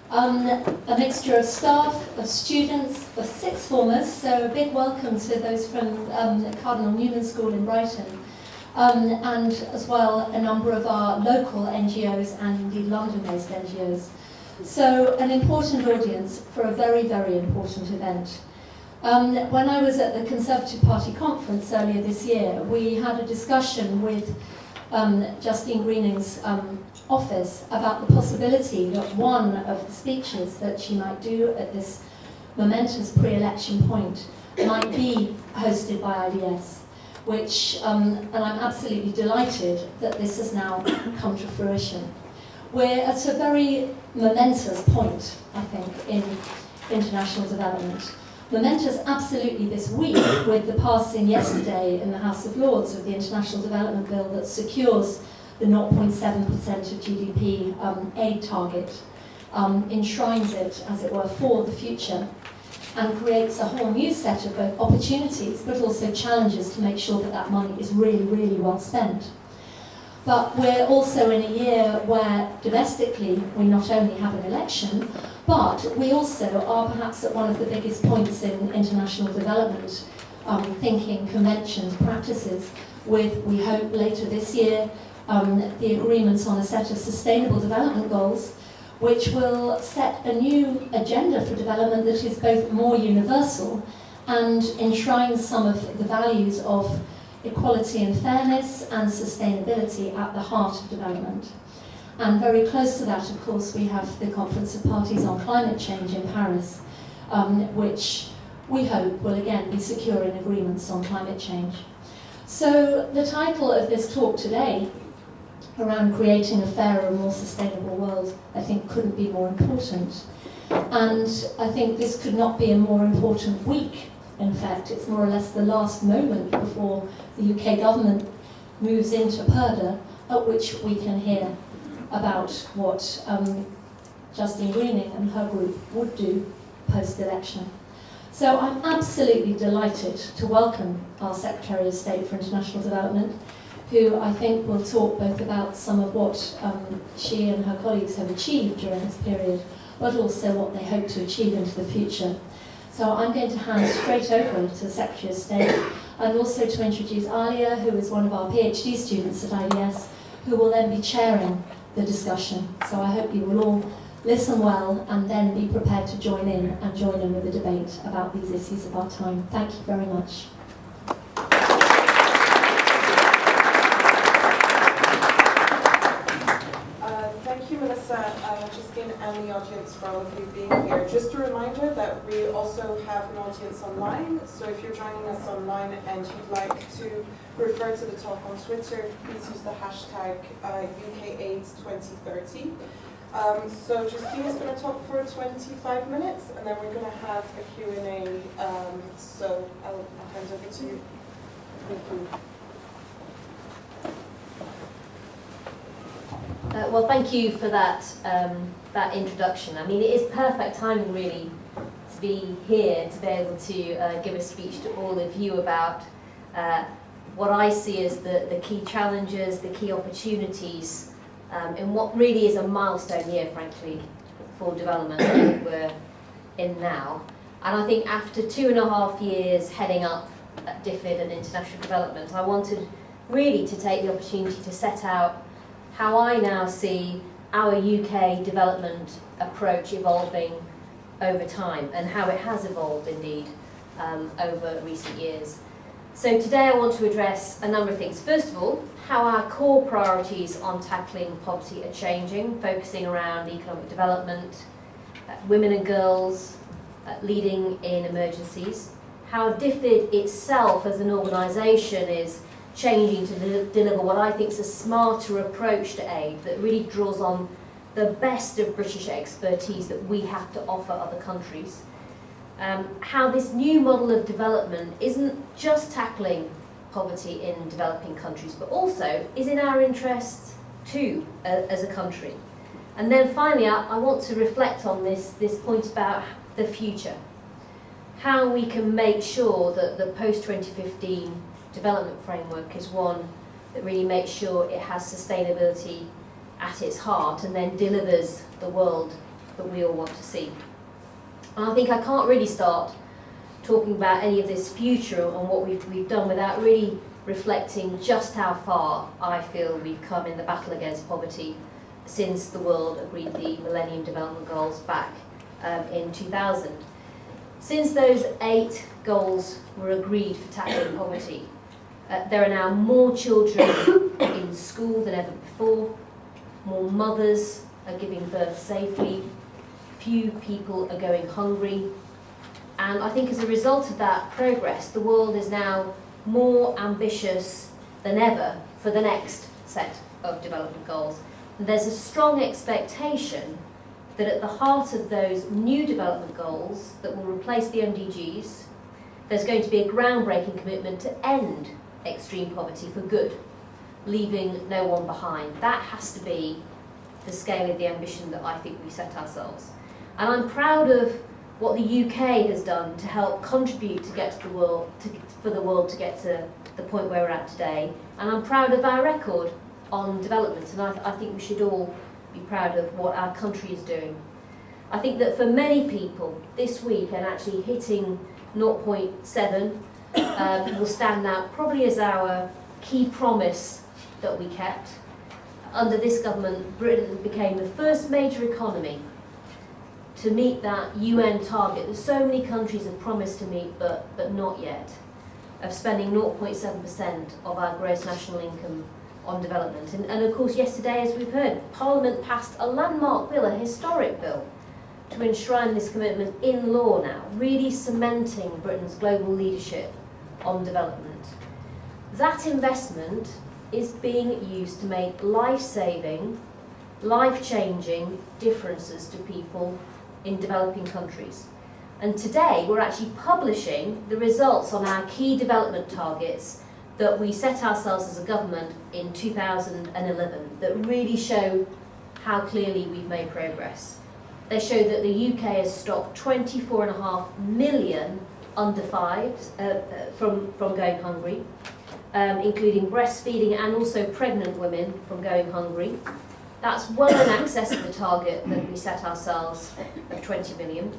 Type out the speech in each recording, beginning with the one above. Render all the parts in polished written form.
A mixture of staff, of students, of sixth formers, so a big welcome to those from Cardinal Newman School in Brighton, and as well a number of our local NGOs and indeed London-based NGOs. So an important audience for a very, very important event. When I was at the Conservative Party conference earlier this year, we had a discussion with Justine Greening's office about the possibility that one of the speeches that she might do at this momentous pre-election point might be hosted by IDS, which, and I'm absolutely delighted that this has now come to fruition. We're at a very momentous point, I think, in international development. Momentous absolutely this week with the passing yesterday in the House of Lords of the International Development Bill that secures the 0.7% of GDP aid target, enshrines it, as it were, for the future, and creates a whole new set of both opportunities but also challenges to make sure that that money is really, really well spent. But we're also in a year where domestically we not only have an election, but we also are perhaps at one of the biggest points in international development thinking, conventions, practices, with, we hope, later this year, the agreements on a set of sustainable development goals, which will set a new agenda for development that is both more universal and enshrines some of the values of equality and fairness and sustainability at the heart of development. And very close to that, of course, we have the Conference of Parties on Climate Change in Paris, which we hope will again be securing agreements on climate change. So the title of this talk today, around creating a fairer, more sustainable world, I think couldn't be more important. And I think this could not be a more important week. In fact, it's more or less the last moment before the UK government moves into PERDA, at which we can hear about what Justine Greening and her group would do post-election. So I'm absolutely delighted to welcome our Secretary of State for International Development, who I think will talk both about some of what she and her colleagues have achieved during this period, but also what they hope to achieve into the future. So I'm going to hand straight over to the Secretary of State, and also to introduce Alia, who is one of our PhD students at IDS, who will then be chairing the discussion. So I hope you will all listen well and then be prepared to join in with the debate about these issues of our time. Thank you very much. Thank you, Melissa, Justine, and the audience for all of you being here. Just a reminder that we also have an audience online, so if you're joining us online and you'd like to refer to the talk on Twitter, please use the hashtag UKAID2030. So Justine is going to talk for 25 minutes, and then we're going to have a Q&A, so I'll hand over to you. Thank you. Well, thank you for that that introduction. I mean, it is perfect timing, really, to be here, to be able to give a speech to all of you about what I see as the key challenges, the key opportunities, in what really is a milestone year, frankly, for development that we're in now. And I think after 2.5 years heading up at DFID and international development, I wanted really to take the opportunity to set out how I now see our UK development approach evolving over time, and how it has evolved indeed over recent years. So today I want to address a number of things. First of all, how our core priorities on tackling poverty are changing, focusing around economic development, women and girls, leading in emergencies. How DFID itself as an organisation is changing to deliver what I think is a smarter approach to aid that really draws on the best of British expertise that we have to offer other countries. How this new model of development isn't just tackling poverty in developing countries, but also is in our interests too as a country. And then finally, I want to reflect on this point about the future. How we can make sure that the post-2015 development framework is one that really makes sure it has sustainability at its heart and then delivers the world that we all want to see. And I think I can't really start talking about any of this future and what we've done without really reflecting just how far I feel we've come in the battle against poverty since the world agreed the Millennium Development Goals back in 2000. Since those 8 goals were agreed for tackling poverty, there are now more children in school than ever before, more mothers are giving birth safely, few people are going hungry, and I think as a result of that progress, the world is now more ambitious than ever for the next set of development goals. And there's a strong expectation that at the heart of those new development goals that will replace the MDGs, there's going to be a groundbreaking commitment to end extreme poverty for good, leaving no one behind. That has to be the scale of the ambition that I think we set ourselves. And I'm proud of what the UK has done to help contribute to get to the world, for the world to get to the point where we're at today. And I'm proud of our record on development, and I think we should all be proud of what our country is doing. I think that for many people this week, and actually hitting 0.7 will stand out probably as our key promise that we kept. Under this government, Britain became the first major economy to meet that UN target that so many countries have promised to meet but not yet, of spending 0.7% of our gross national income on development. And of course yesterday, as we've heard, Parliament passed a landmark bill, a historic bill, to enshrine this commitment in law now, really cementing Britain's global leadership on development. That investment is being used to make life-saving, life-changing differences to people in developing countries. And today we're actually publishing the results on our key development targets that we set ourselves as a government in 2011 that really show how clearly we've made progress. They show that the UK has stopped 24.5 million under 5s from going hungry, including breastfeeding and also pregnant women from going hungry. That's well in excess of the target that we set ourselves of 20 million.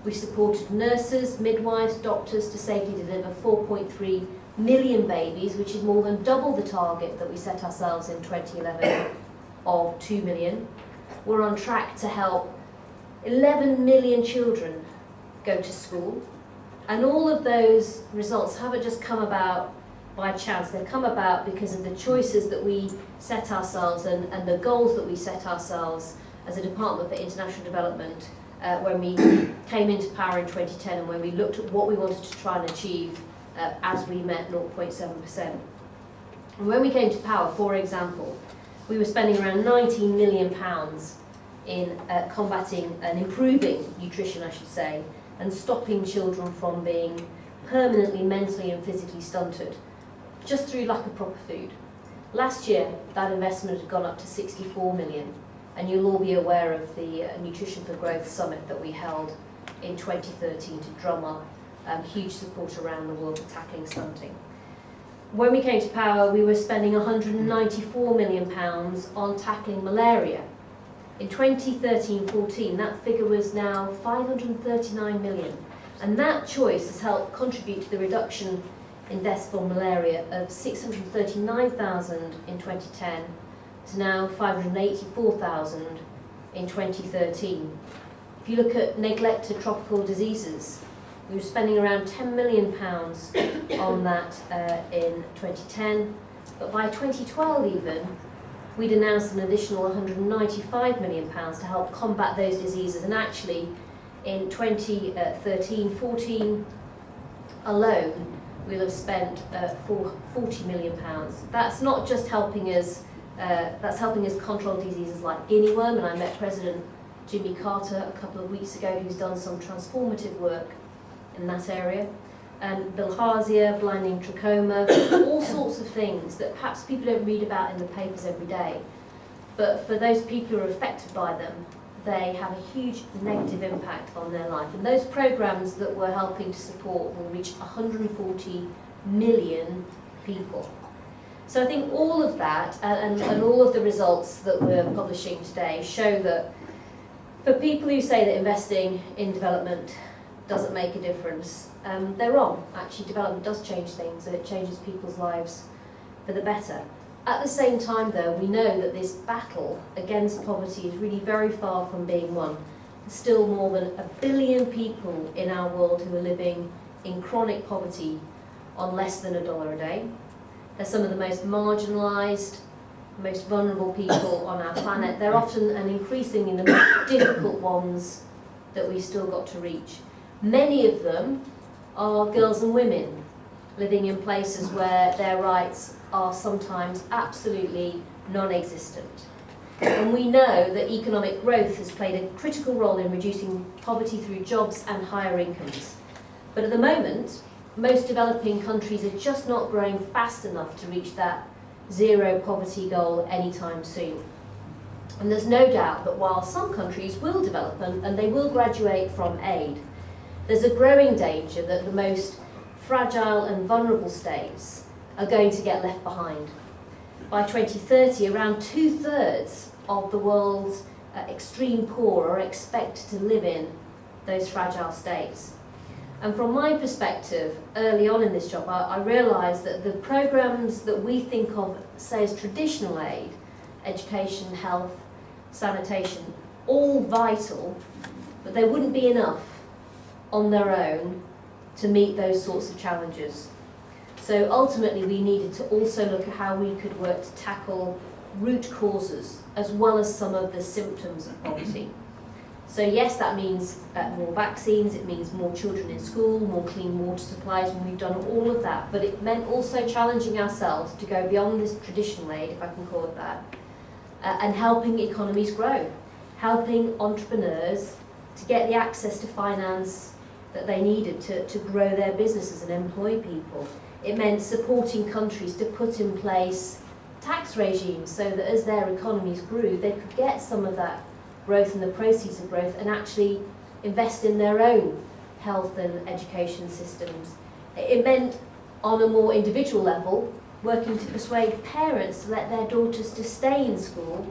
We supported nurses, midwives, doctors to safely deliver 4.3 million babies, which is more than double the target that we set ourselves in 2011 of 2 million. We're on track to help 11 million children go to school. And all of those results haven't just come about by chance. They've come about because of the choices that we set ourselves and the goals that we set ourselves as a Department for International Development when we came into power in 2010 and when we looked at what we wanted to try and achieve as we met 0.7%. And when we came to power, for example, we were spending around £19 million in combating and improving nutrition, I should say, and stopping children from being permanently mentally and physically stunted, just through lack of proper food. Last year, that investment had gone up to 64 million, and you'll all be aware of the Nutrition for Growth Summit that we held in 2013 to drum up huge support around the world for tackling stunting. When we came to power, we were spending £194 million on tackling malaria. In 2013-14, that figure was now 539 million, and that choice has helped contribute to the reduction in deaths from malaria of 639,000 in 2010 to now 584,000 in 2013. If you look at neglected tropical diseases, we were spending around £10 million on that in 2010, but by 2012 even, we'd announced an additional £195 million to help combat those diseases, and actually in 2013-14 alone, we'll have spent £40 million. That's not just helping us, that's helping us control diseases like guinea worm, and I met President Jimmy Carter a couple of weeks ago, who's done some transformative work in that area. Bilharzia, blinding trachoma, all sorts of things that perhaps people don't read about in the papers every day. But for those people who are affected by them, they have a huge negative impact on their life. And those programs that we're helping to support will reach 140 million people. So I think all of that and all of the results that we're publishing today show that For people who say that investing in development doesn't make a difference, they're wrong. Actually, development does change things, and it changes people's lives for the better. At the same time, though, we know that this battle against poverty is really very far from being won. There's still more than 1 billion people in our world who are living in chronic poverty on less than $1 a day. They're some of the most marginalised, most vulnerable people on our planet. They're often and increasingly the most difficult ones that we've still got to reach. Many of them are girls and women living in places where their rights are sometimes absolutely non-existent. And we know that economic growth has played a critical role in reducing poverty through jobs and higher incomes. But at the moment, most developing countries are just not growing fast enough to reach that zero poverty goal anytime soon. And there's no doubt that while some countries will develop and they will graduate from aid, there's a growing danger that the most fragile and vulnerable states are going to get left behind. By 2030, around 2/3 of the world's extreme poor are expected to live in those fragile states. And from my perspective, early on in this job, I realised that the programmes that we think of, say, as traditional aid, education, health, sanitation, all vital, but they wouldn't be enough on their own to meet those sorts of challenges. So ultimately we needed to also look at how we could work to tackle root causes as well as some of the symptoms of poverty. So yes, that means more vaccines, it means more children in school, more clean water supplies, and we've done all of that. But it meant also challenging ourselves to go beyond this traditional aid, if I can call it that, and helping economies grow, helping entrepreneurs to get the access to finance that they needed to grow their businesses and employ people. It meant supporting countries to put in place tax regimes so that as their economies grew, they could get some of that growth and the proceeds of growth and actually invest in their own health and education systems. It meant, on a more individual level, working to persuade parents to let their daughters to stay in school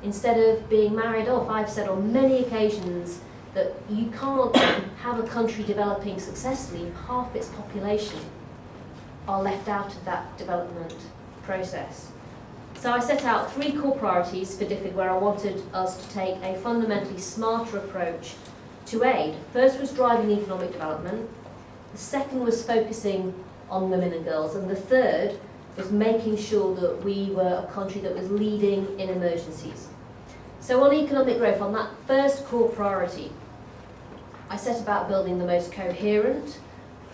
instead of being married off. I've said on many occasions that you can't have a country developing successfully if half its population are left out of that development process. So I set out 3 core priorities for DFID where I wanted us to take a fundamentally smarter approach to aid. First was driving economic development, the second was focusing on women and girls, and the third was making sure that we were a country that was leading in emergencies. So on economic growth, on that first core priority, I set about building the most coherent,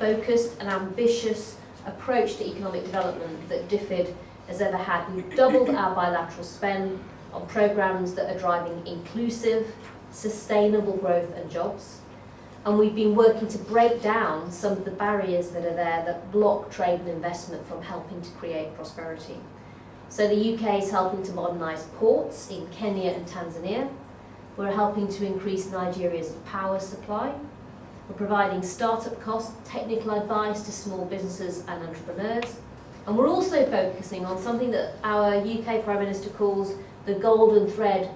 focused and ambitious approach to economic development that DFID has ever had. We've doubled our bilateral spend on programmes that are driving inclusive, sustainable growth and jobs. And we've been working to break down some of the barriers that are there that block trade and investment from helping to create prosperity. So the UK is helping to modernise ports in Kenya and Tanzania. We're helping to increase Nigeria's power supply. We're providing start-up cost, technical advice to small businesses and entrepreneurs. And we're also focusing on something that our UK Prime Minister calls the golden thread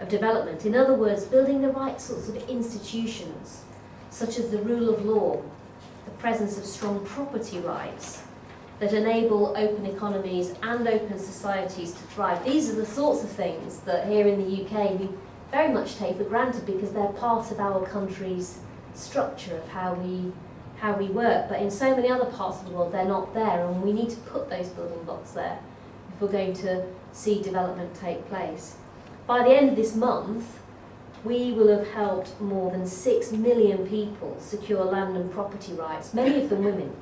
of development. In other words, building the right sorts of institutions, such as the rule of law, the presence of strong property rights, that enable open economies and open societies to thrive. These are the sorts of things that here in the UK we very much take for granted because they're part of our country's structure of how we work, but in so many other parts of the world they're not there, and we need to put those building blocks there if we're going to see development take place. By the end of this month, we will have helped more than 6 million people secure land and property rights, many of them women,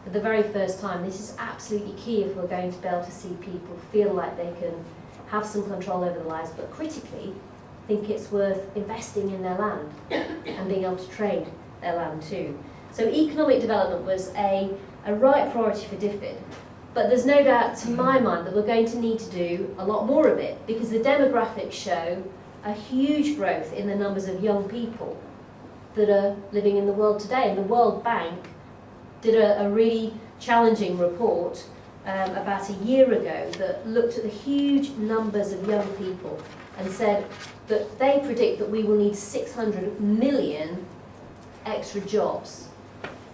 for the very first time. This is absolutely key if we're going to be able to see people feel like they can have some control over their lives, but critically think it's worth investing in their land and being able to trade their land too. So economic development was a right priority for DFID, but there's no doubt to my mind that we're going to need to do a lot more of it because the demographics show a huge growth in the numbers of young people that are living in the world today. And the World Bank did a really challenging report about a year ago that looked at the huge numbers of young people and said that they predict that we will need 600 million extra jobs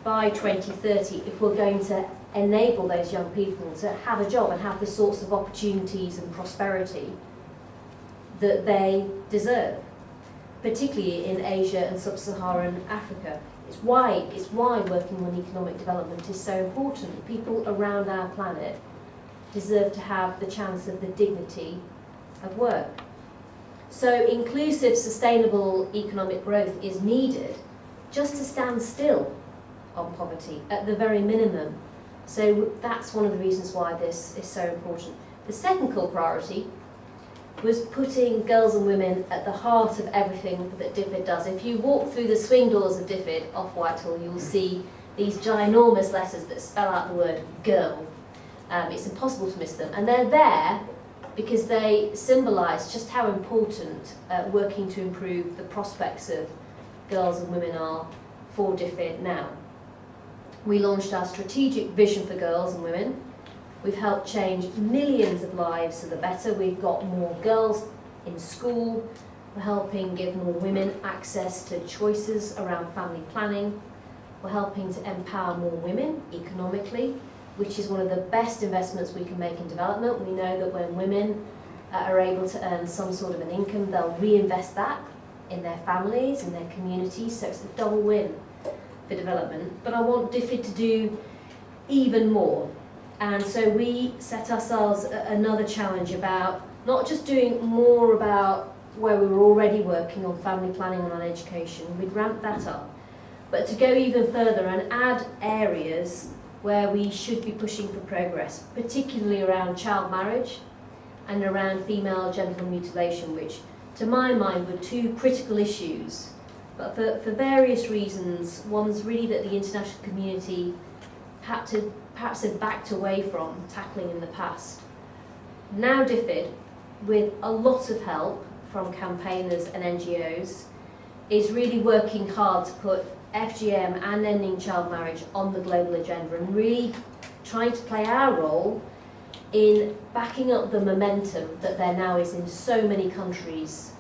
by 2030 if we're going to enable those young people to have a job and have the sorts of opportunities and prosperity that they deserve, particularly in Asia and sub-Saharan Africa. It's why working on economic development is so important. People around our planet deserve to have the chance of the dignity of work. So inclusive, sustainable economic growth is needed just to stand still on poverty at the very minimum. So that's one of the reasons why this is so important. The second core priority was putting girls and women at the heart of everything that DFID does. If you walk through the swing doors of DFID off Whitehall, you'll see these ginormous letters that spell out the word girl. It's impossible to miss them. And they're there because they symbolise just how important working to improve the prospects of girls and women are for DFID now. We launched our strategic vision for girls and women. We've helped change millions of lives for the better. We've got more girls in school. We're helping give more women access to choices around family planning. We're helping to empower more women economically, which is one of the best investments we can make in development. We know that when women are able to earn some sort of an income, they'll reinvest that in their families, in their communities, so it's a double win for development. But I want DFID to do even more. And so we set ourselves another challenge about not just doing more about where we were already working on family planning and on education, we'd ramp that up, but to go even further and add areas where we should be pushing for progress, particularly around child marriage and around female genital mutilation, which to my mind were two critical issues, but for various reasons. One's really that the international community perhaps had backed away from tackling in the past. Now DFID, with a lot of help from campaigners and NGOs, is really working hard to put FGM and ending child marriage on the global agenda and really trying to play our role in backing up the momentum that there now is in so many countries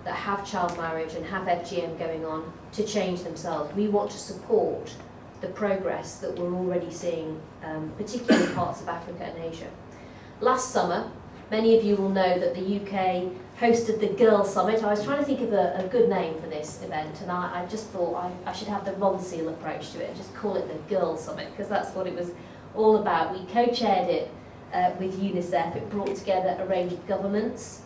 that have child marriage and have FGM going on to change themselves. We want to support the progress that we're already seeing, particularly in parts of Africa and Asia. Last summer, many of you will know that the UK hosted the Girl Summit. I was trying to think of a good name for this event, and I just thought I should have the Ron Seal approach to it and just call it the Girl Summit, because that's what it was all about. We co-chaired it with UNICEF. It brought together a range of governments,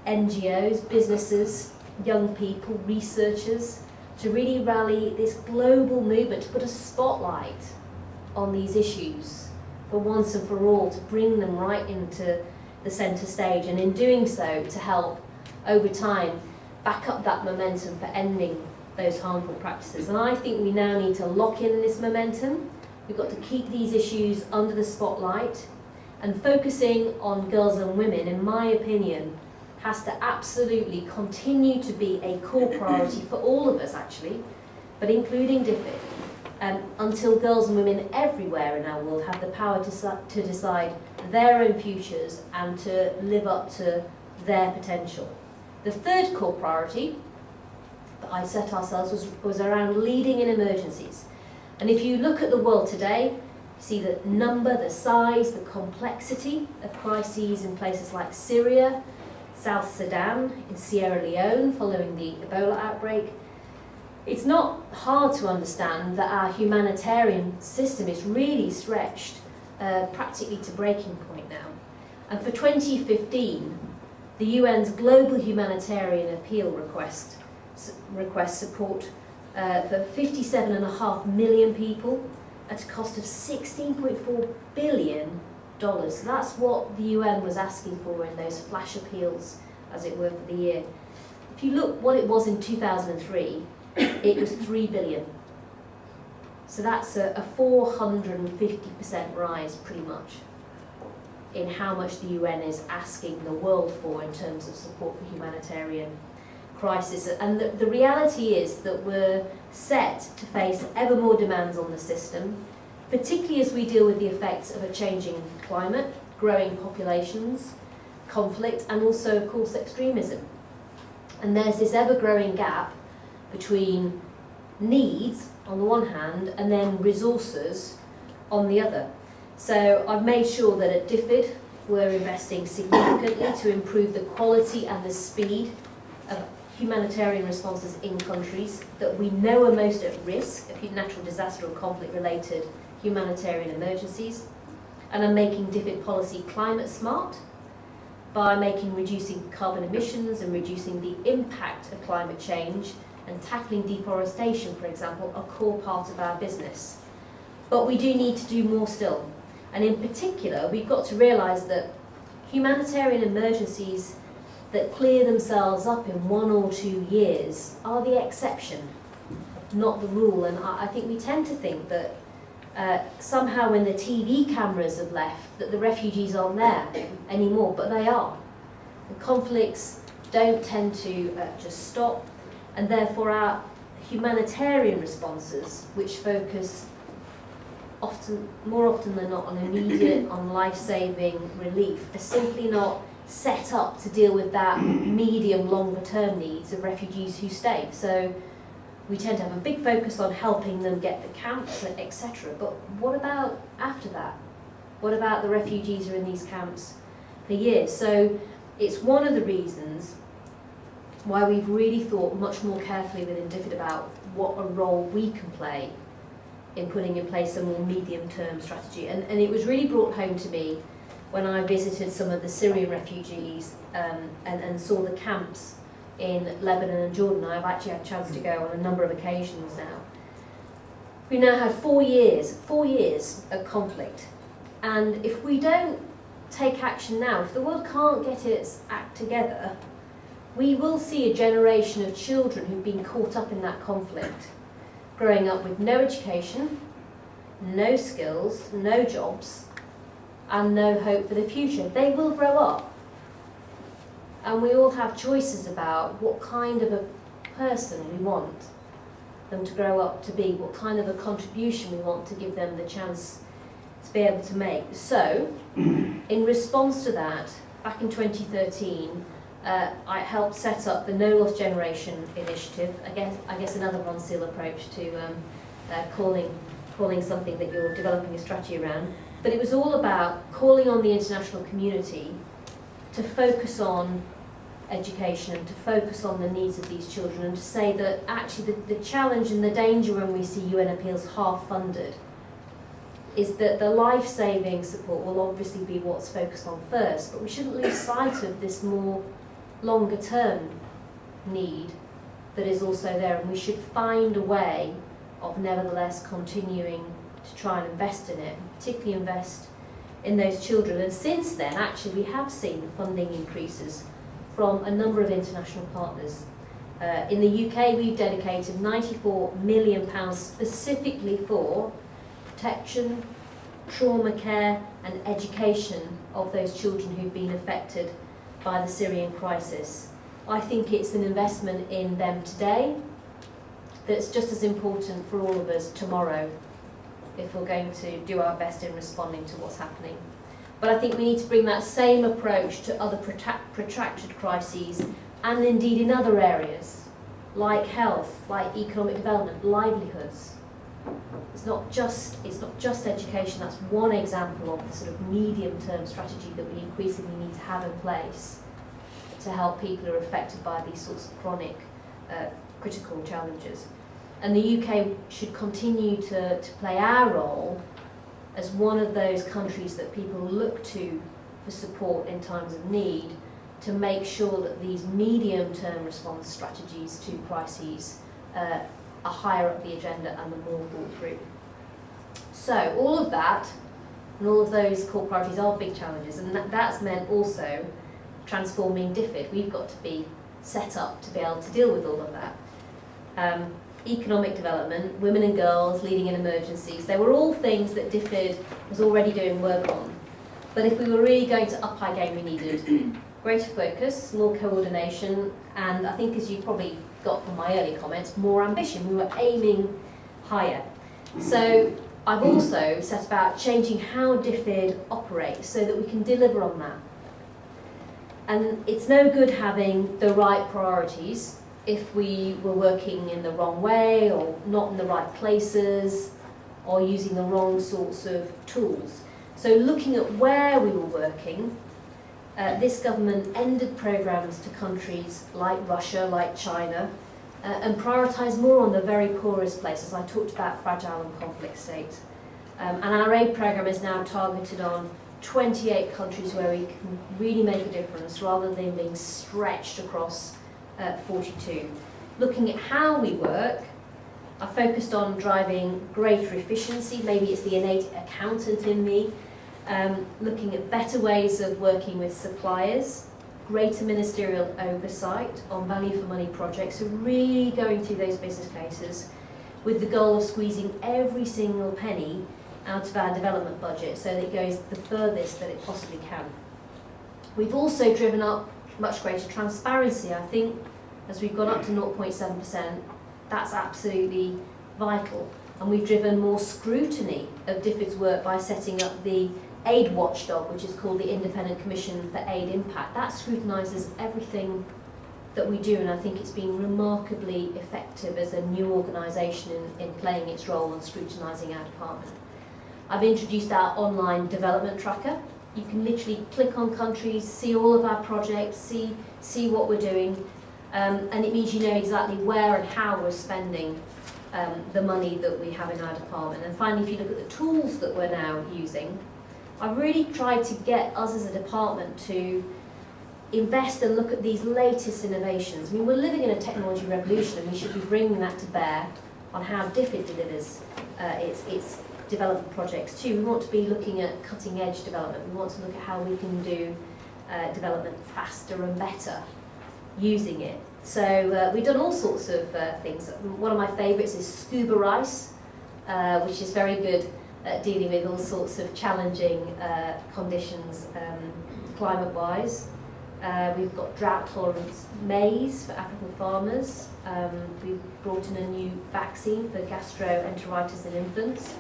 NGOs, businesses, young people, researchers, to really rally this global movement, to put a spotlight on these issues for once and for all, to bring them right into the centre stage, and in doing so to help over time back up that momentum for ending those harmful practices. And I think we now need to lock in this momentum. We've got to keep these issues under the spotlight, and focusing on girls and women, in my opinion, has to absolutely continue to be a core priority for all of us actually, but including DFID, until girls and women everywhere in our world have the power to decide their own futures and to live up to their potential. The third core priority that I set ourselves was around leading in emergencies. And if you look at the world today, you see the number, the size, the complexity of crises in places like Syria, South Sudan, in Sierra Leone following the Ebola outbreak. It's not hard to understand that our humanitarian system is really stretched practically to breaking point now. And for 2015, the UN's global humanitarian appeal request support for 57.5 million people at a cost of $16.4 billion. So that's what the UN was asking for in those flash appeals, as it were, for the year. If you look what it was in 2003, it was $3 billion. So that's a 450% rise, pretty much, in how much the UN is asking the world for in terms of support for humanitarian crisis. And the reality is that we're set to face ever more demands on the system, particularly as we deal with the effects of a changing climate, growing populations, conflict, and also, of course, extremism. And there's this ever-growing gap between needs on the one hand and then resources on the other. So I've made sure that at DFID we're investing significantly to improve the quality and the speed of humanitarian responses in countries that we know are most at risk of natural disaster or conflict-related humanitarian emergencies. And I'm making DFID policy climate smart by reducing carbon emissions and reducing the impact of climate change and tackling deforestation, for example, a core part of our business. But we do need to do more still. And in particular, we've got to realise that humanitarian emergencies that clear themselves up in 1 or 2 years are the exception, not the rule. And I think we tend to think that somehow when the TV cameras have left, that the refugees aren't there anymore, but they are. The conflicts don't tend to just stop, and therefore our humanitarian responses, which focus more often than not on immediate, on life-saving relief, are simply not set up to deal with that medium, longer-term needs of refugees who stay. So we tend to have a big focus on helping them get the camps, etc. But what about after that? What about the refugees who are in these camps for years? So it's one of the reasons why we've really thought much more carefully within DFID about what a role we can play in putting in place a more medium-term strategy. And it was really brought home to me when I visited some of the Syrian refugees and saw the camps in Lebanon and Jordan. I've actually had a chance to go on a number of occasions now. We now have 4 years of conflict. And if we don't take action now, if the world can't get its act together, we will see a generation of children who've been caught up in that conflict, growing up with no education, no skills, no jobs, and no hope for the future. They will grow up. And we all have choices about what kind of a person we want them to grow up to be, what kind of a contribution we want to give them the chance to be able to make. So, in response to that, back in 2013, I helped set up the No Lost Generation initiative. I guess another Ron Seal approach to calling something that you're developing a strategy around. But it was all about calling on the international community to focus on education and to focus on the needs of these children, and to say that actually the challenge and the danger when we see UN appeals half funded is that the life-saving support will obviously be what's focused on first, but we shouldn't lose sight of this more longer-term need that is also there, and we should find a way of nevertheless continuing to try and invest in it, and particularly invest in those children. And since then, actually, we have seen funding increases from a number of international partners. In the UK, we've dedicated £94 million specifically for protection, trauma care and education of those children who've been affected by the Syrian crisis. I think it's an investment in them today that's just as important for all of us tomorrow if we're going to do our best in responding to what's happening. But I think we need to bring that same approach to other protracted crises, and indeed in other areas like health, like economic development, livelihoods. It's not just education. That's one example of the sort of medium-term strategy that we increasingly need to have in place to help people who are affected by these sorts of chronic, critical challenges. And the UK should continue to play our role as one of those countries that people look to for support in times of need, to make sure that these medium-term response strategies to crises are higher up the agenda and are more thought through. So all of that and all of those core priorities are big challenges, and that's meant also transforming DFID. We've got to be set up to be able to deal with all of that. Economic development, women and girls leading in emergencies, they were all things that DFID was already doing work on. But if we were really going to up our game, we needed greater focus, more coordination, and I think, as you probably got from my earlier comments, more ambition. We were aiming higher. So I've also set about changing how DFID operates so that we can deliver on that. And it's no good having the right priorities if we were working in the wrong way or not in the right places or using the wrong sorts of tools. So looking at where we were working, this government ended programmes to countries like Russia, like China, and prioritised more on the very poorest places. I talked about fragile and conflict states. And our aid programme is now targeted on 28 countries where we can really make a difference rather than being stretched across 42. Looking at how we work, I focused on driving greater efficiency. Maybe it's the innate accountant in me. Looking at better ways of working with suppliers, greater ministerial oversight on value for money projects, so really going through those business cases with the goal of squeezing every single penny out of our development budget so that it goes the furthest that it possibly can. We've also driven up much greater transparency. I think as we've gone up to 0.7%, that's absolutely vital. And we've driven more scrutiny of DFID's work by setting up the aid watchdog, which is called the Independent Commission for Aid Impact. That scrutinises everything that we do, and I think it's been remarkably effective as a new organisation in playing its role and scrutinising our department. I've introduced our online development tracker. You can literally click on countries, see all of our projects, see what we're doing, and it means you know exactly where and how we're spending the money that we have in our department. And finally, if you look at the tools that we're now using, I've really tried to get us as a department to invest and look at these latest innovations. I mean, we're living in a technology revolution and we should be bringing that to bear on how DFID delivers its development projects too. We want to be looking at cutting edge development. We want to look at how we can do development faster and better using it. So we've done all sorts of things. One of my favourites is scuba rice, which is very good at dealing with all sorts of challenging conditions climate-wise. We've got drought-tolerant maize for African farmers. We've brought in a new vaccine for gastroenteritis in infants.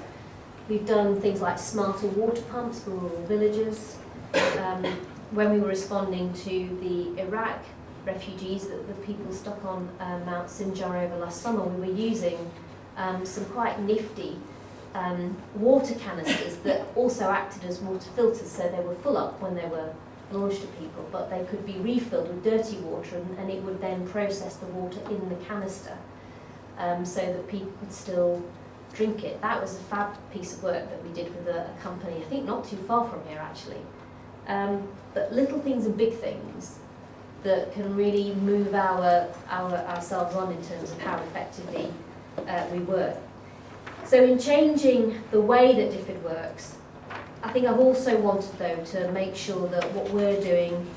We've done things like smarter water pumps for rural villages. When we were responding to the Iraq refugees, the people stuck on Mount Sinjar over last summer, we were using some quite nifty water canisters that also acted as water filters, so they were full up when they were launched to people, but they could be refilled with dirty water and it would then process the water in the canister so that people could still drink it. That was a fab piece of work that we did with a company, I think not too far from here actually. But little things and big things that can really move ourselves on in terms of how effectively we work. So in changing the way that DFID works, I think I've also wanted though to make sure that what we're doing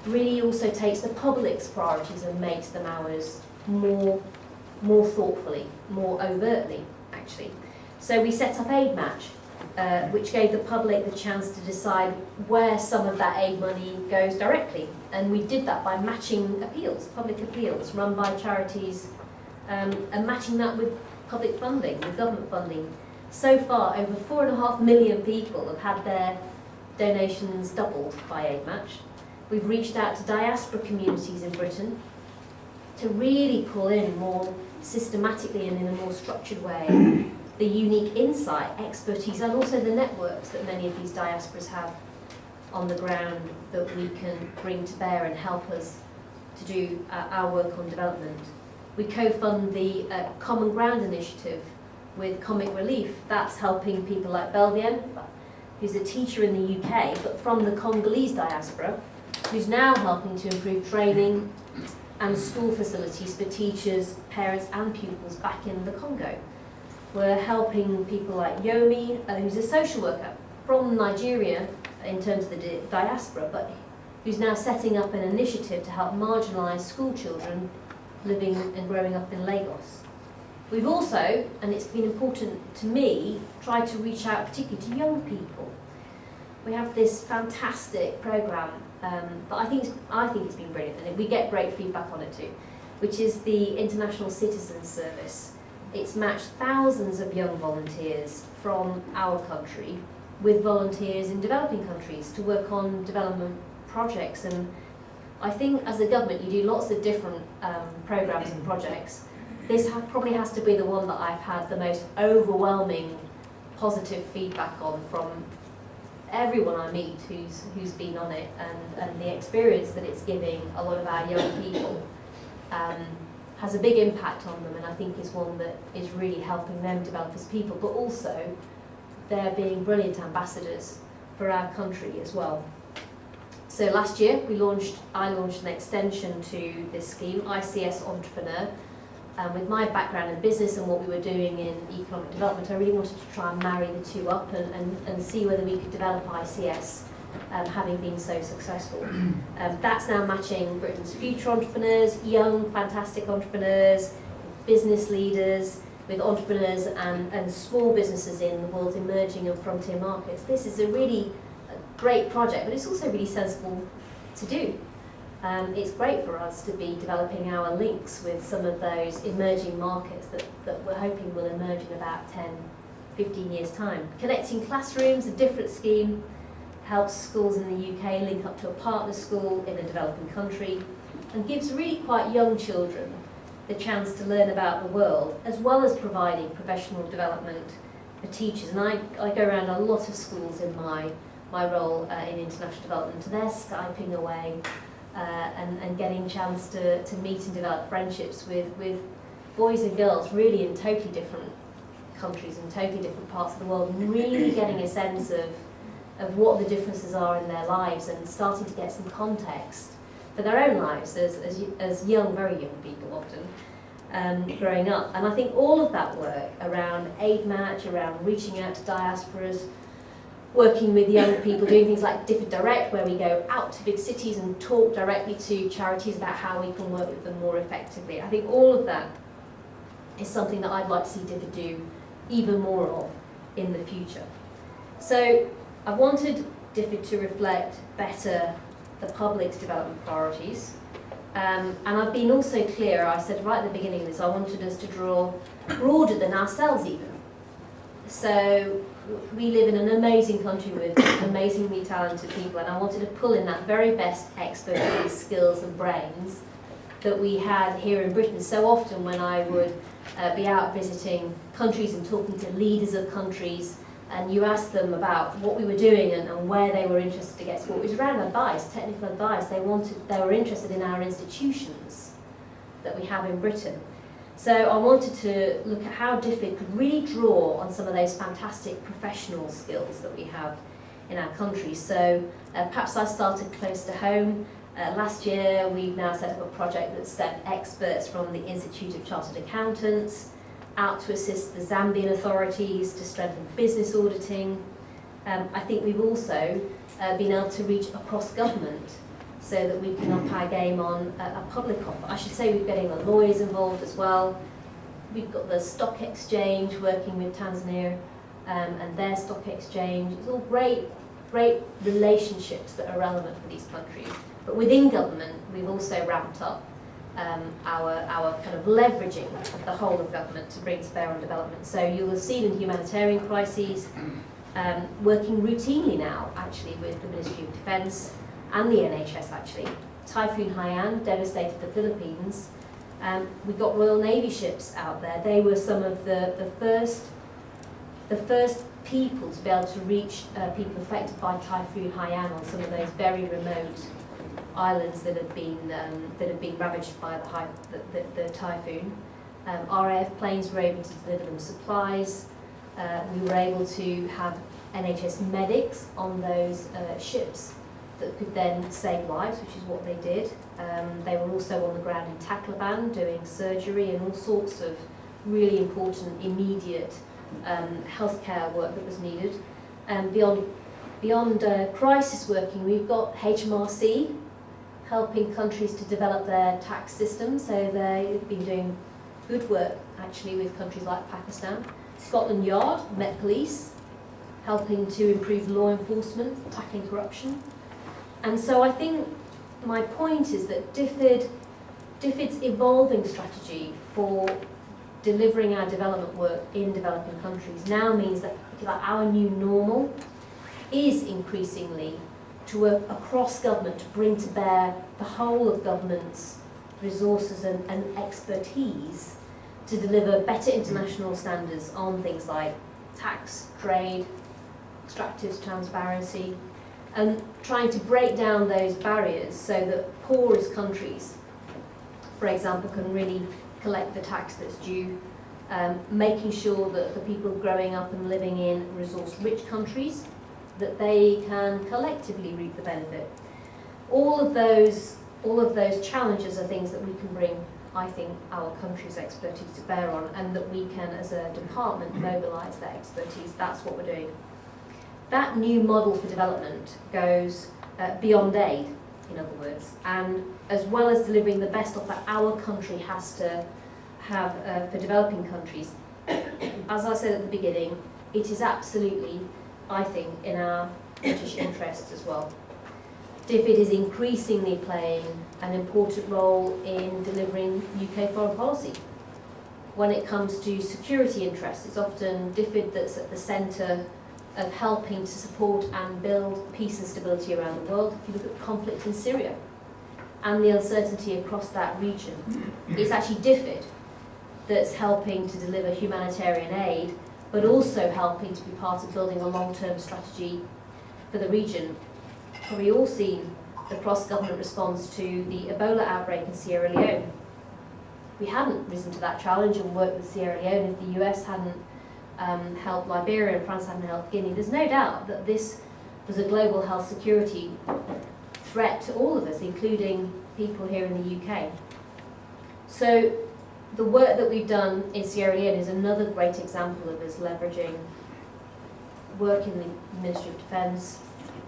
really also takes the public's priorities and makes them ours more thoughtfully, more overtly actually. So we set up Aid Match, which gave the public the chance to decide where some of that aid money goes directly. And we did that by matching appeals, public appeals run by charities, and matching that with public funding, with government funding. So far, over 4.5 million people have had their donations doubled by Aid Match. We've reached out to diaspora communities in Britain to really pull in more systematically and in a more structured way the unique insight, expertise, and also the networks that many of these diasporas have on the ground that we can bring to bear and help us to do our work on development. We co-fund the Common Ground initiative with Comic Relief. That's helping people like Belvien, who's a teacher in the UK, but from the Congolese diaspora, who's now helping to improve training and school facilities for teachers, parents and pupils back in the Congo. We're helping people like Yomi, who's a social worker from Nigeria in terms of the diaspora, but who's now setting up an initiative to help marginalised school children living and growing up in Lagos. We've also, and it's been important to me, tried to reach out particularly to young people. We have this fantastic programme, but I think it's been brilliant, and we get great feedback on it too, which is the International Citizen Service. It's matched thousands of young volunteers from our country with volunteers in developing countries to work on development projects. And I think as a government you do lots of different programmes and projects. This probably has to be the one that I've had the most overwhelming positive feedback on from everyone I meet who's been on it, and the experience that it's giving a lot of our young people has a big impact on them, and I think is one that is really helping them develop as people, but also they're being brilliant ambassadors for our country as well. So last year I launched an extension to this scheme, ICS Entrepreneur. With my background in business and what we were doing in economic development, I really wanted to try and marry the two up and see whether we could develop ICS, having been so successful. That's now matching Britain's future entrepreneurs, young, fantastic entrepreneurs, business leaders, with entrepreneurs and small businesses in the world's emerging and frontier markets. This is a really great project, but it's also really sensible to do. It's great for us to be developing our links with some of those emerging markets that we're hoping will emerge in about 10, 15 years' time. Connecting classrooms, a different scheme, helps schools in the UK link up to a partner school in a developing country, and gives really quite young children the chance to learn about the world, as well as providing professional development for teachers. And I go around a lot of schools in my role in international development, and they're Skyping away and getting a chance to meet and develop friendships with boys and girls really in totally different countries and totally different parts of the world, and really getting a sense of what the differences are in their lives, and starting to get some context for their own lives as young, very young people often, growing up. And I think all of that work around Aid Match, around reaching out to diasporas, working with young people, doing things like DFID Direct, where we go out to big cities and talk directly to charities about how we can work with them more effectively. I think all of that is something that I'd like to see DFID do even more of in the future. So I wanted DFID to reflect better the public's development priorities. And I've been also clear, I said right at the beginning of this, I wanted us to draw broader than ourselves even. So we live in an amazing country with amazingly talented people, and I wanted to pull in that very best expertise, skills and brains that we had here in Britain. So often when I would be out visiting countries and talking to leaders of countries, and you asked them about what we were doing and where they were interested to get support, it was around advice, technical advice. They were interested in our institutions that we have in Britain. So I wanted to look at how DFID could really draw on some of those fantastic professional skills that we have in our country. So perhaps I started close to home. Last year we've now set up a project that sent experts from the Institute of Chartered Accountants out to assist the Zambian authorities to strengthen business auditing. I think we've also been able to reach across government so that we can up our game on a public offer. I should say we're getting the lawyers involved as well. We've got the stock exchange working with Tanzania and their stock exchange. It's all great relationships that are relevant for these countries. But within government, we've also ramped up our kind of leveraging of the whole of government to bring to bear on development. So you'll have seen in humanitarian crises, working routinely now actually with the Ministry of Defence and the NHS actually. Typhoon Haiyan devastated the Philippines. We got Royal Navy ships out there. They were some of the first people to be able to reach people affected by Typhoon Haiyan on some of those very remote islands that have been ravaged by the typhoon. RAF planes were able to deliver them supplies. We were able to have NHS medics on those ships that could then save lives, which is what they did. They were also on the ground in Tacloban doing surgery and all sorts of really important immediate healthcare work that was needed. And beyond crisis working, we've got HMRC helping countries to develop their tax systems. So they've been doing good work actually with countries like Pakistan. Scotland Yard, Met Police, helping to improve law enforcement, tackling corruption. And so I think my point is that DFID's evolving strategy for delivering our development work in developing countries now means that our new normal is increasingly to work across government to bring to bear the whole of government's resources and expertise to deliver better international standards on things like tax, trade, extractives, transparency, and trying to break down those barriers so that poorest countries, for example, can really collect the tax that's due, making sure that for people growing up and living in resource-rich countries, that they can collectively reap the benefit. All of those challenges are things that we can bring, I think, our country's expertise to bear on, and that we can, as a department, mobilise that expertise. That's what we're doing. That new model for development goes beyond aid, in other words, and as well as delivering the best offer our country has to have for developing countries, as I said at the beginning, it is absolutely, I think, in our British interests as well. DFID is increasingly playing an important role in delivering UK foreign policy. When it comes to security interests, it's often DFID that's at the centre of helping to support and build peace and stability around the world. If you look at conflict in Syria and the uncertainty across that region, it's actually DFID that's helping to deliver humanitarian aid, but also helping to be part of building a long-term strategy for the region. Probably all seen the cross-government response to the Ebola outbreak in Sierra Leone. We hadn't risen to that challenge and worked with Sierra Leone if the US hadn't helped Liberia and France hadn't helped Guinea. There's no doubt that this was a global health security threat to all of us, including people here in the UK. So the work that we've done in Sierra Leone is another great example of us leveraging work in the Ministry of Defence,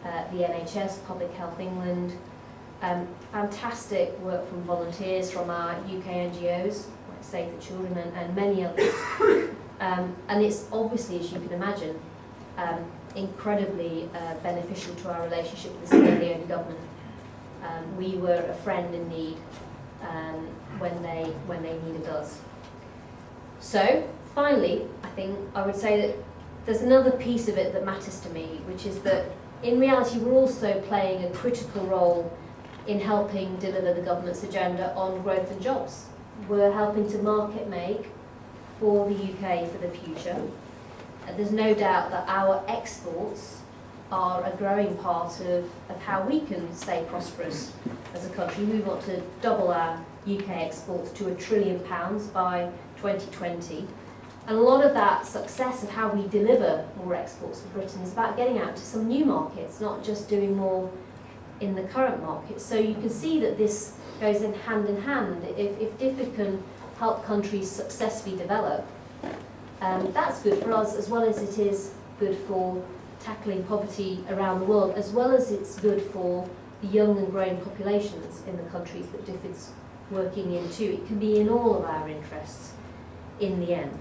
the NHS, Public Health England, fantastic work from volunteers from our UK NGOs, like Save the Children and many others. And it's obviously, as you can imagine, incredibly beneficial to our relationship with the Sierra Leone government. We were a friend in need when they needed us. So, finally, I think I would say that there's another piece of it that matters to me, which is that in reality we're also playing a critical role in helping deliver the government's agenda on growth and jobs. We're helping to market make for the UK for the future. There's no doubt that our exports are a growing part of how we can stay prosperous as a country. We want to double our UK exports to £1 trillion by 2020. And a lot of that success of how we deliver more exports to Britain is about getting out to some new markets, not just doing more in the current market. So you can see that this goes in hand. If DFID can help countries successfully develop, that's good for us as well as it is good for tackling poverty around the world, as well as it's good for the young and growing populations in the countries that DFID's working in too. It can be in all of our interests in the end.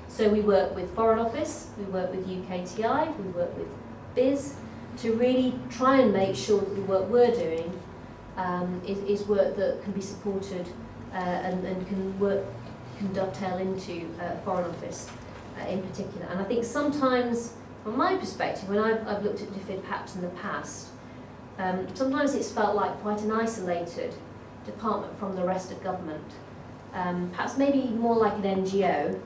So we work with Foreign Office, we work with UKTI, we work with BIS to really try and make sure that the work we're doing is work that can be supported and can dovetail into Foreign Office in particular. And I think sometimes, from my perspective, when I've looked at DFID perhaps in the past, sometimes it's felt like quite an isolated department from the rest of government. Perhaps maybe more like an NGO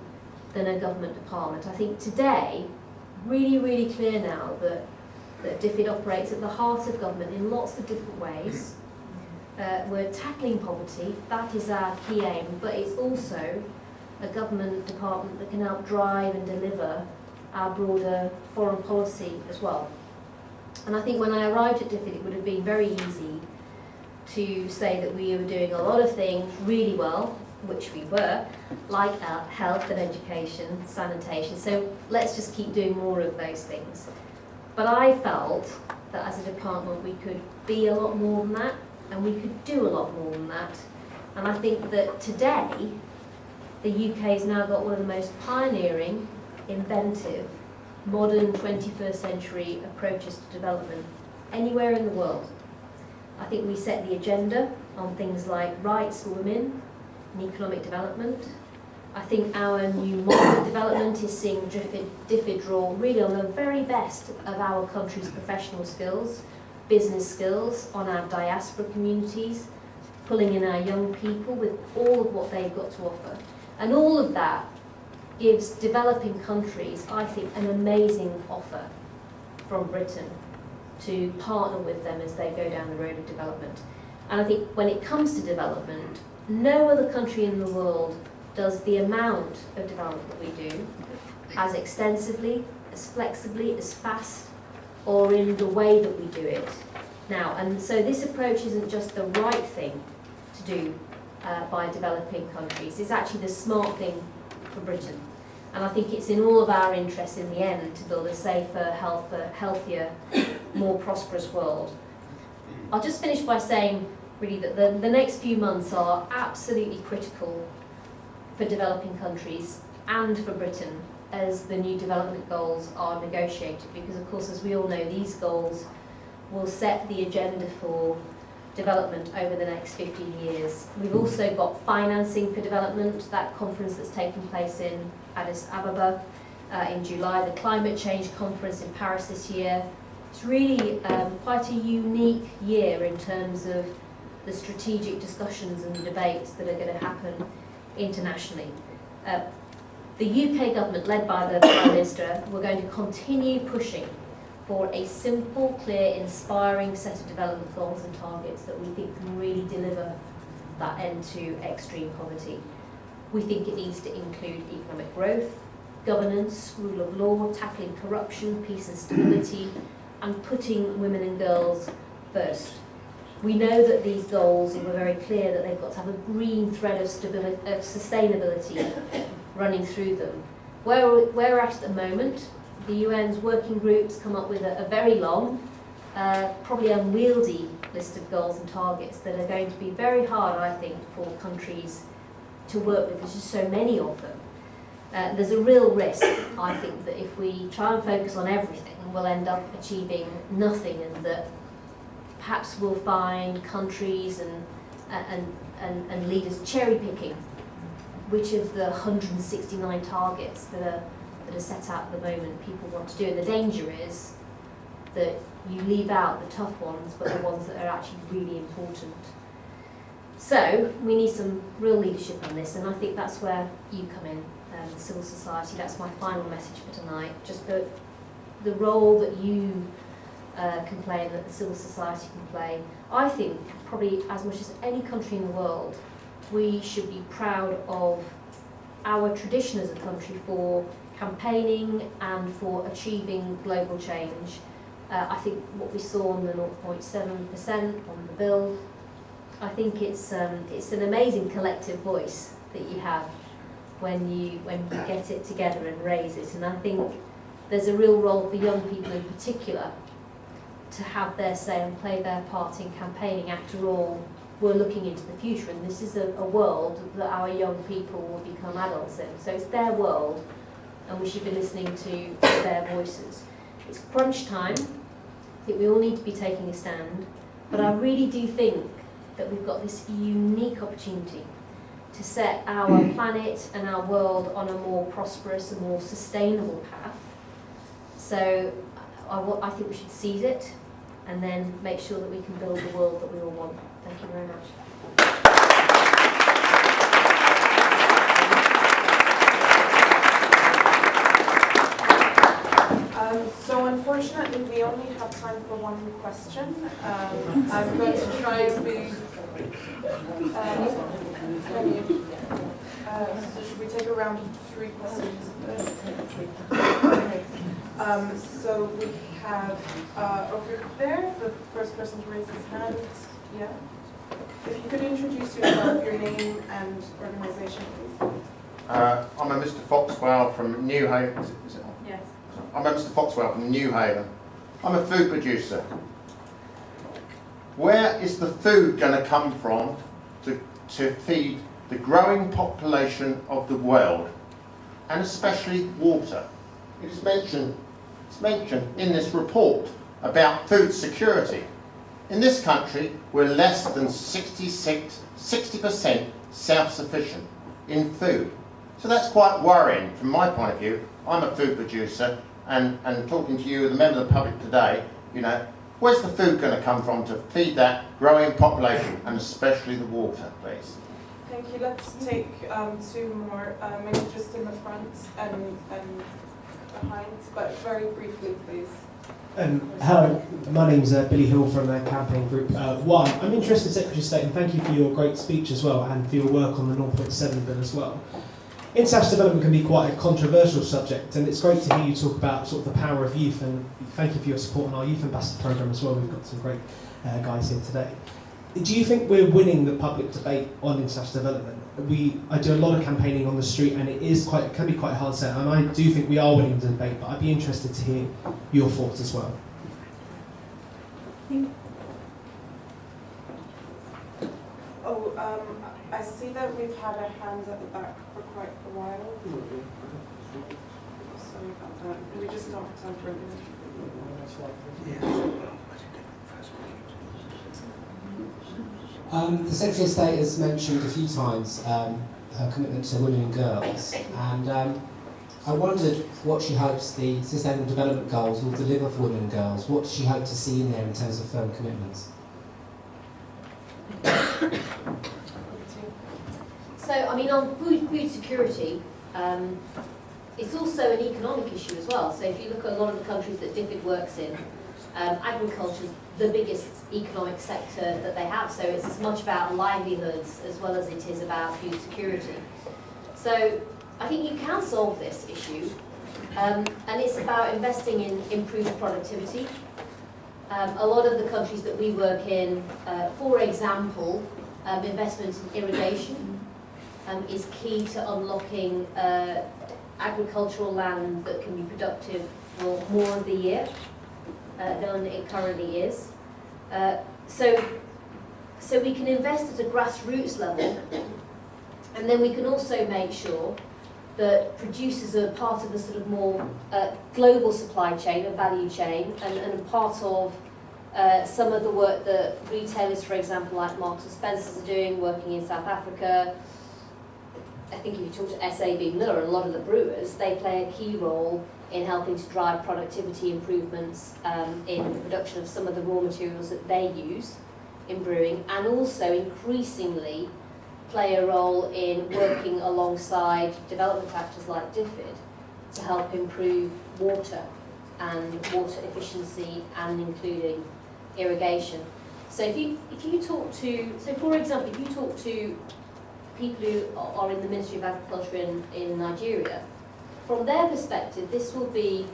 than a government department. I think today, really clear now that DFID operates at the heart of government in lots of different ways. We're tackling poverty, that is our key aim, but it's also a government department that can help drive and deliver our broader foreign policy as well. And I think when I arrived at DFID, it would have been very easy to say that we were doing a lot of things really well, which we were, like health and education, sanitation. So let's just keep doing more of those things. But I felt that as a department we could be a lot more than that, and we could do a lot more than that. And I think that today, the UK's now got one of the most pioneering, inventive, modern 21st century approaches to development anywhere in the world. I think we set the agenda on things like rights for women and economic development. I think our new model of development is seeing DFID draw really on the very best of our country's professional skills business skills on our diaspora communities, pulling in our young people with all of what they've got to offer. And all of that gives developing countries, I think, an amazing offer from Britain to partner with them as they go down the road of development. And I think when it comes to development, no other country in the world does the amount of development that we do as extensively, as flexibly, as fast, or in the way that we do it now. And so this approach isn't just the right thing to do by developing countries, it's actually the smart thing for Britain. And I think it's in all of our interests in the end to build a safer, healthier, more prosperous world. I'll just finish by saying really that the next few months are absolutely critical for developing countries and for Britain as the new development goals are negotiated, because of course, as we all know, these goals will set the agenda for development over the next 15 years. We've also got financing for development, that conference that's taking place in Addis Ababa in July, the climate change conference in Paris this year. It's really quite a unique year in terms of the strategic discussions and the debates that are going to happen internationally. The UK government, led by the Prime Minister, we're going to continue pushing for a simple, clear, inspiring set of development goals and targets that we think can really deliver that end to extreme poverty. We think it needs to include economic growth, governance, rule of law, tackling corruption, peace and stability, and putting women and girls first. We know that these goals, and we're very clear that they've got to have a green thread of sustainability running through them. Where we're at the moment, the UN's working groups come up with a very long, probably unwieldy list of goals and targets that are going to be very hard, I think, for countries to work with. There's just so many of them. There's a real risk, I think, that if we try and focus on everything, we'll end up achieving nothing, and that perhaps we'll find countries and leaders cherry picking which of the 169 targets that are set out at the moment people want to do. And the danger is that you leave out the tough ones, but the ones that are actually really important. So we need some real leadership on this, and I think that's where you come in, civil society. That's my final message for tonight. Just the role that you can play and that the civil society can play. I think probably as much as any country in the world, we should be proud of our tradition as a country for campaigning and for achieving global change. I think what we saw on the 0.7% on the bill, I think it's an amazing collective voice that you have when you get it together and raise it. And I think there's a real role for young people in particular to have their say and play their part in campaigning. After all, we're looking into the future, and this is a world that our young people will become adults in. So it's their world, and we should be listening to their voices. It's crunch time. I think we all need to be taking a stand, but I really do think that we've got this unique opportunity to set our planet and our world on a more prosperous and more sustainable path. So I think we should seize it and then make sure that we can build the world that we all want. Thank you very much. So unfortunately, we only have time for one question. I'm going to try to be... so should we take a round of 3 questions? Okay. So we have over there, the first person to raise his hand. Yeah. If you could introduce yourself, your name and organisation, please. I'm a Mr. Foxwell from New Haven. Is it on? Yes. I'm a Mr. Foxwell from New Haven. I'm a food producer. Where is the food going to come from to feed the growing population of the world, and especially water? It is mentioned in this report about food security. In this country, we're less than 60% self-sufficient in food. So that's quite worrying from my point of view. I'm a food producer, and talking to you, the member of the public today, you know, Where's the food going to come from to feed that growing population, and especially the water, please? Thank you. Let's take two more, maybe just in the front and behind, but very briefly, please. Hello, my name's Billy Hill from the campaign group One. I'm interested, Secretary of State, and thank you for your great speech as well, and for your work on the 0.7 bill as well. International development can be quite a controversial subject, and it's great to hear you talk about sort of the power of youth, and thank you for your support on our Youth Ambassador programme as well. We've got some great guys here today. Do you think we're winning the public debate on international development? I do a lot of campaigning on the street, and it can be quite hard to say, and I do think we are winning the debate, but I'd be interested to hear your thoughts as well. I see that we've had a hand at the back for quite a while. Sorry about that. We just don't have time for it. The Secretary of State has mentioned a few times her commitment to women and girls, and I wondered what she hopes the Sustainable Development Goals will deliver for women and girls. What does she hope to see in there in terms of firm commitments? So, I mean, on food security, it's also an economic issue as well. So if you look at a lot of the countries that DFID works in, agriculture is the biggest economic sector that they have. So it's as much about livelihoods as well as it is about food security. So I think you can solve this issue, and it's about investing in improved productivity. A lot of the countries that we work in, for example, investment in irrigation is key to unlocking agricultural land that can be productive for more of the year than it currently is. So we can invest at a grassroots level, and then we can also make sure that producers are part of a sort of more global supply chain, a value chain, and part of some of the work that retailers, for example, like Marks and Spencer's are doing, working in South Africa. I think if you talk to SAB Miller, a lot of the brewers, they play a key role in helping to drive productivity improvements in the production of some of the raw materials that they use in brewing, and also increasingly play a role in working alongside development actors like DFID to help improve water and water efficiency, and including irrigation. So if you talk to, so for example, if you talk to people who are in the Ministry of Agriculture in Nigeria, from their perspective, this will be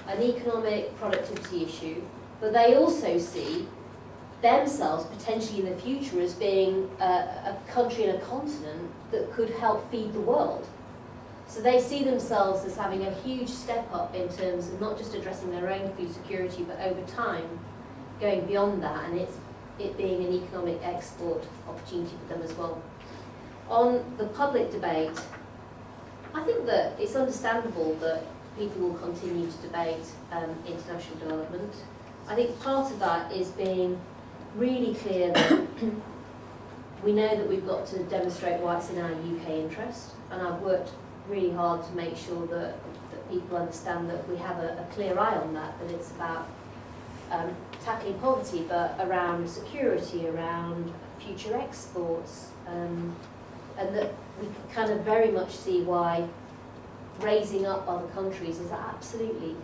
an economic productivity issue, but they also see themselves potentially in the future as being a country and a continent that could help feed the world. So they see themselves as having a huge step up in terms of not just addressing their own food security, but over time going beyond that, and it being an economic export opportunity for them as well. On the public debate, I think that it's understandable that people will continue to debate international development. I think part of that is being really clear that we know that we've got to demonstrate why it's in our UK interest, and I've worked really hard to make sure that people understand that we have a clear eye on that it's about tackling poverty, but around security, around future exports, and that we can kind of very much see why raising up other countries is absolutely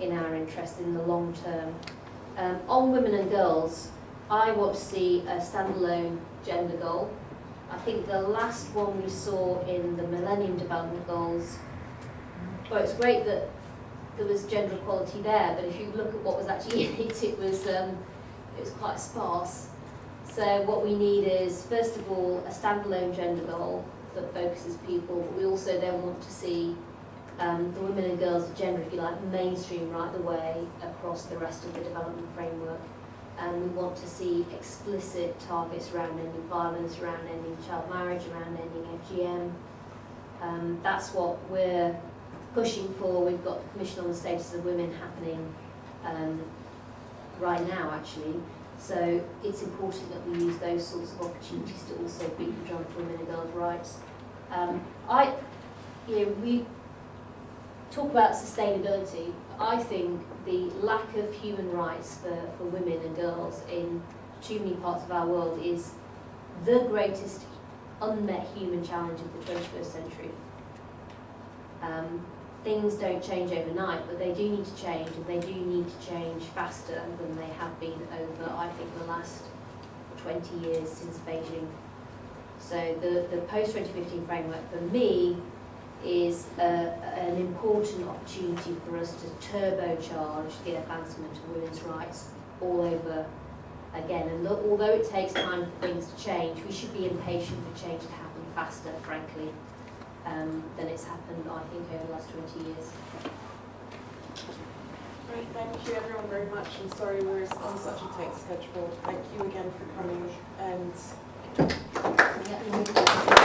in our interest in the long term. On women and girls, I want to see a standalone gender goal. I think the last one we saw in the Millennium Development Goals, well, it's great that there was gender equality there, but if you look at what was actually in it, it was quite sparse. So what we need is, first of all, a standalone gender goal that focuses people, but we also then want to see the women and girls agenda, if you like, mainstream right the way across the rest of the development framework. And we want to see explicit targets around ending violence, around ending child marriage, around ending FGM. That's what we're pushing for. We've got the Commission on the Status of Women happening right now, actually. So it's important that we use those sorts of opportunities to also beat the drum for women and girls' rights. talk about sustainability, I think the lack of human rights for women and girls in too many parts of our world is the greatest unmet human challenge of the 21st century. Things don't change overnight, but they do need to change, and they do need to change faster than they have been over, I think, the last 20 years since Beijing. So the post-2015 framework for me is an important opportunity for us to turbocharge the advancement of women's rights all over again. And although it takes time for things to change, we should be impatient for change to happen faster, frankly, than it's happened, I think, over the last 20 years. Great, thank you everyone very much, and sorry we're on such a tight schedule. Thank you again for coming, and Yeah.